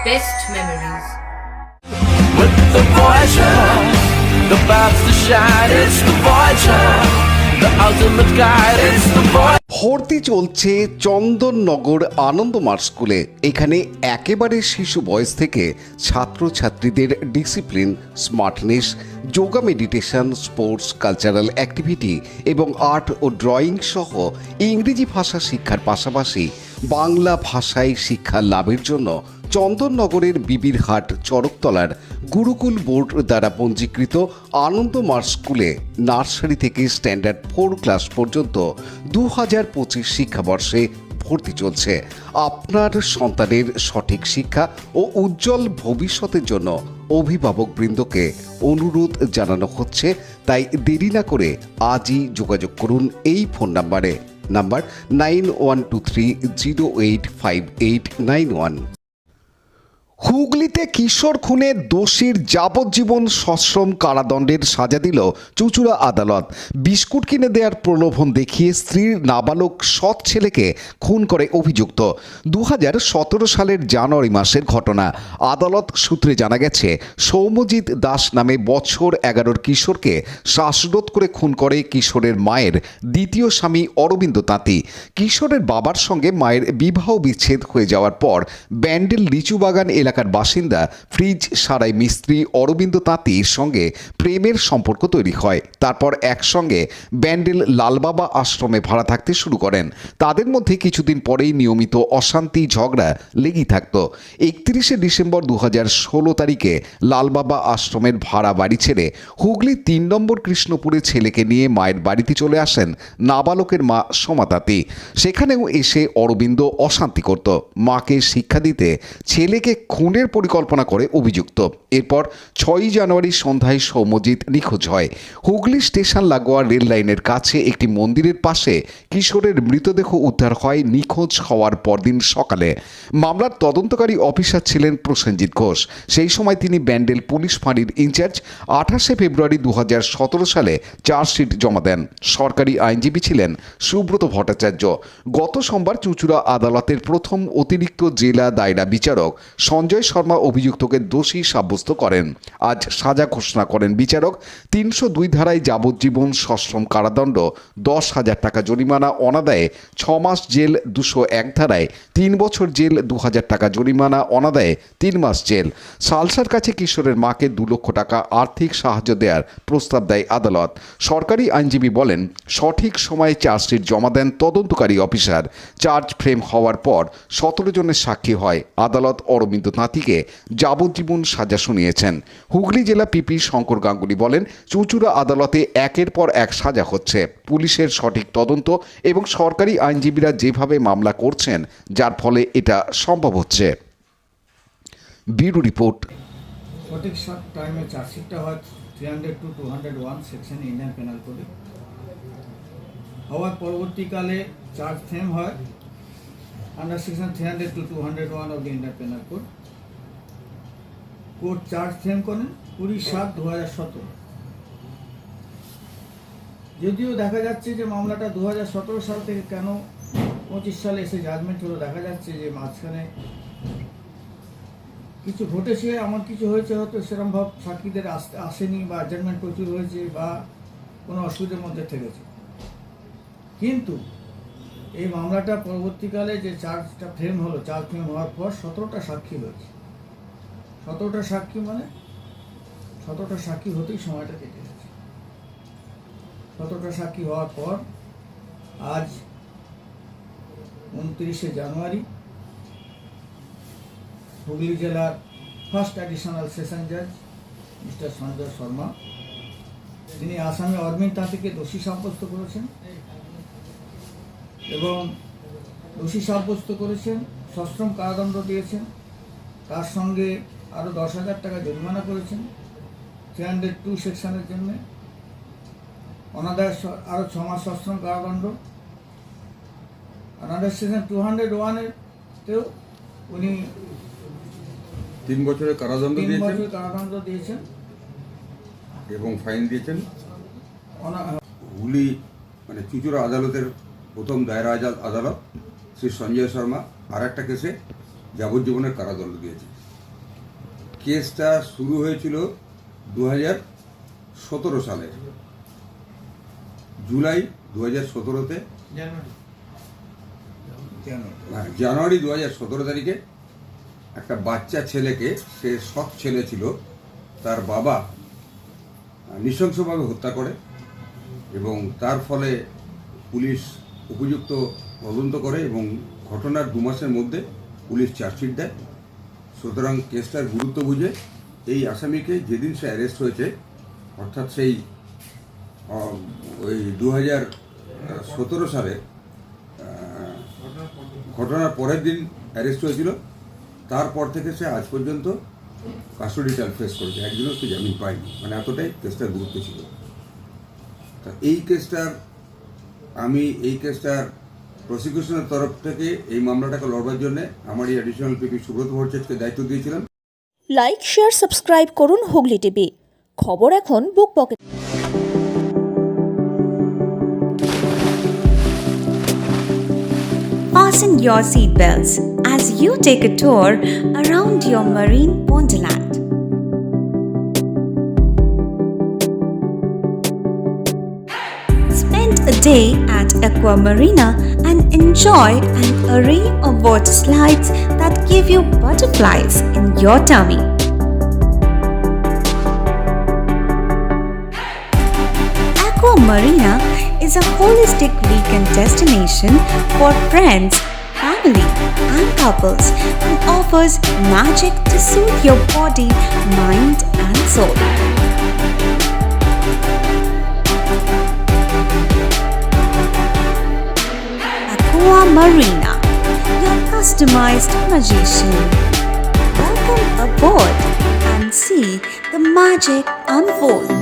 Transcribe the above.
best memories. With the Voyager, the path to shine, it's the Voyager, the ultimate guide, it's the Voyager. ভর্তি চলছে চন্দননগর আনন্দমার্গ স্কুলে। এখানে একেবারে শিশু বয়স থেকে ছাত্রছাত্রীদের discipline, smartness, yoga, meditation, sports, cultural activity এবং আর্ট ও ড্রয়িং সহ ইংরেজি ভাষা শিক্ষার পাশাপাশি বাংলা ভাষায় শিক্ষা লাভের জন্য চন্দননগরের বিবিরহাট চড়কতলার গুরুকুল বোর্ড দ্বারা পঞ্জীকৃত আনন্দমার্গ স্কুলে নার্সারি থেকে স্ট্যান্ডার্ড 4 ক্লাস পর্যন্ত 2025 শিক্ষাবর্ষে ভর্তি চলছে। আপনার সন্তানের সঠিক শিক্ষা ও উজ্জ্বল ভবিষ্যতের জন্য অভিভাবকবৃন্দকে অনুরোধ জানানো হচ্ছে, তাই দেরি না করে আজই যোগাযোগ করুন এই ফোন নাম্বার 9123085891। হুগলিতে কিশোর খুনে দোষীর যাবজ্জীবন সশ্রম কারাদণ্ডের সাজা দিল চুঁচুড়া আদালত। বিস্কুট কিনে দেওয়ার প্রলোভন দেখিয়ে স্ত্রীর নাবালক সৎ ছেলেকে খুন করে অভিযুক্ত। 2017 সালের জানুয়ারি মাসের ঘটনা। আদালত সূত্রে জানা গেছে, সৌম্যজিৎ দাস নামে বছর 11 কিশোরকে শ্বাসরোধ করে খুন করে কিশোরের মায়ের দ্বিতীয় স্বামী অরবিন্দ তাঁতি। কিশোরের বাবার সঙ্গে মায়ের বিবাহ বিচ্ছেদ হয়ে যাওয়ার পর ব্যান্ডেল লিচুবাগান এলাকার বাসিন্দা ফ্রিজ সারাই মিস্ত্রি অরবিন্দ তাঁতির সঙ্গে প্রেমের সম্পর্ক তৈরি হয়। তারপর একসঙ্গে ব্যান্ডেল লালবাবা আশ্রমে ভাড়া থাকতে শুরু করেন। তাদের মধ্যে কিছুদিন পরেই নিয়মিত অশান্তি ঝগড়া লেগেই থাকত। 31শে ডিসেম্বর 2016 তারিখে লালবাবা আশ্রমের ভাড়া বাড়ি ছেড়ে হুগলি 3 নম্বর কৃষ্ণপুরে ছেলেকে নিয়ে মায়ের বাড়িতে চলে আসেন নাবালকের মা সোমা তাঁতি। সেখানেও এসে অরবিন্দ অশান্তি করত। মাকে শিক্ষা দিতে ছেলেকে খুনের পরিকল্পনা করে অভিযুক্ত। এরপর 6 জানুয়ারি সন্ধ্যায় সৌম্যজিৎ নিখোঁজ হয়। হুগলি স্টেশন লাগোয়া রেল লাইনের কাছে একটি মন্দিরের পাশে কিশোরের মৃতদেহ উদ্ধার হয় নিখোঁজ হওয়ার পরদিন সকালে। মামলার তদন্তকারী অফিসার ছিলেন প্রসেনজিৎ ঘোষ। সেই সময় তিনি ব্যান্ডেল পুলিশ ফাঁড়ির ইনচার্জ। 28শে ফেব্রুয়ারি 2017 সালে চার্জশিট জমা দেন। সরকারি আইনজীবী ছিলেন সুব্রত ভট্টাচার্য। গত সোমবার চুঁচুড়া আদালতের প্রথম অতিরিক্ত জেলা দায়রা বিচারক সঞ্জয় শর্মা অভিযুক্তকে দোষী সাব্যস্ত করেন। আজ সাজা ঘোষণা করেন বিচারক। 302 ধারায় যাবজ্জীবন সশ্রম কারাদণ্ড, 10,000 টাকা জরিমানা, অনাদায়ে 6 মাস জেল, 201 ধারায় 3 বছর জেল, 2,000 টাকা জরিমানা, অনাদায়ে 3 মাস জেল। সালসার কাছে কিশোরের মাকে 2 লক্ষ টাকা আর্থিক সাহায্য দেওয়ার প্রস্তাব দেয় আদালত। সরকারি আইনজীবী বলেন, সঠিক সময়ে চার্জশিট জমা দেন তদন্তকারী অফিসার। চার্জ ফ্রেম হওয়ার পর 17 জনের সাক্ষী হয়। আদালত অরবিন্দ তাঁতিকে যাবজ্জীবন সাজা শুনিয়েছেন। হুগলি জেলা পিপি শঙ্কর গাঙ্গুলি বলেন, চুঁচুড়া আদালতে একের পর এক সাজা হচ্ছে। পুলিশের সঠিক তদন্ত এবং সরকারি আইনজীবীরা যেভাবে মামলা করছেন, যার ফলে এটা সম্ভব হচ্ছে। Bureau report. সঠিক টাইমে চার্জশিটটা হয় 300 to 201 সেকশন ইন্ডিয়ান পেনাল কোডে হওয়ার পরবর্তীকালে চার্জ ফ্রেম হয় under section 300 to 201 of the Indian penal code. Court charge frame করেন 20/7/2017। যদিও দেখা যাচ্ছে যে মামলাটা 2017 সাল থেকে কেন 25 সালে এসে জাজমেন্ট হলো, দেখা যাচ্ছে যে মাঝখানে কিছু ঘটেছে, এমন কিছু হয়েছে হয়তো সেরকমভাবে সাক্ষীদের আসেনি বা অ্যাডজার্টমেন্ট প্রচুর হয়েছে বা কোনো অসুবিধার মধ্যে থেকেছে। কিন্তু এই মামলাটা পরবর্তীকালে যে চার্জটা ফ্রেম হলো, চার্জ ফ্রেম হওয়ার পর 17টা সাক্ষী হয়েছে। 17টা সাক্ষী মানে 17টা সাক্ষী হতেই সময়টা কেটে গেছে। 17টা সাক্ষী হওয়ার পর আজ 29শে জানুয়ারি হুগলি জেলার ফার্স্ট অ্যাডিশনাল সেশন জাজ মিস্টার সঞ্জয় শর্মা তিনি আসামি অরবিন্দ তাঁতিকে দোষী সাব্যস্ত করেছেন এবং দোষী সাব্যস্ত করেছেন, সশ্রম কারাদণ্ড দিয়েছেন, তার সঙ্গে আরও 10,000 টাকা জরিমানা করেছেন 302 সেকশনের জন্য, অনাদায়ে আরও 6 মাস সশ্রম কারাদণ্ড, অনাদার সেকশন 201-এতেও উনি 3 বছরের কারাদণ্ড দিয়েছেন এবং ফাইন দিয়েছেন। হুগলি চুঁচুড়া আদালতের প্রথম দায়রা আদালত শ্রী সঞ্জয় শর্মা আর একটা কেসে যাবজ্জীবনের কারাদণ্ড দিয়েছে। কেসটা শুরু হয়েছিল 2017 সালে, জুলাই 2017-তে, জানুয়ারি 2017 তারিখে একটা বাচ্চা ছেলেকে, সে সৎ ছেলে ছিল, তার বাবা নৃশংসভাবে হত্যা করে এবং তার ফলে পুলিশ উপযুক্ত তদন্ত করে এবং ঘটনার 2 মাসের মধ্যে পুলিশ চার্জশিট দেয়। সুতরাং কেসটার গুরুত্ব বুঝে এই আসামিকে যেদিন সে অ্যারেস্ট হয়েছে, অর্থাৎ সেই ওই 2017 সালে ঘটনার পরের দিন অ্যারেস্ট হয়েছিল, তারপর থেকে সে আজ পর্যন্ত কাস্টোডি ট্রায়াল ফেস করেছে, একজনও সে জামিন পায়নি। মানে এতটাই কেসটার গুরুত্ব ছিল। তা এই কেসটার প্রসিকিউশনের তরফ থেকে এই মামলাটাকে লড়বার জন্য আমার এই অ্যাডিশনাল পিপি সুব্রত ভট্টাচার্যকে দায়িত্ব দিয়েছিলাম। লাইক, শেয়ার, সাবস্ক্রাইব করুন হুগলি টিভি। খবর এখন বুক pocket. Fasten your seatbelts as you take a tour around your marine wonderland. Spend a day at Aqua Marina and enjoy an array of water slides that give you butterflies in your tummy. Aqua Marina is a holistic weekend destination for friends, family, and couples and offers magic to soothe your body, mind, and soul. Aqua Marina, your customized magician. Welcome aboard and see the magic unfold.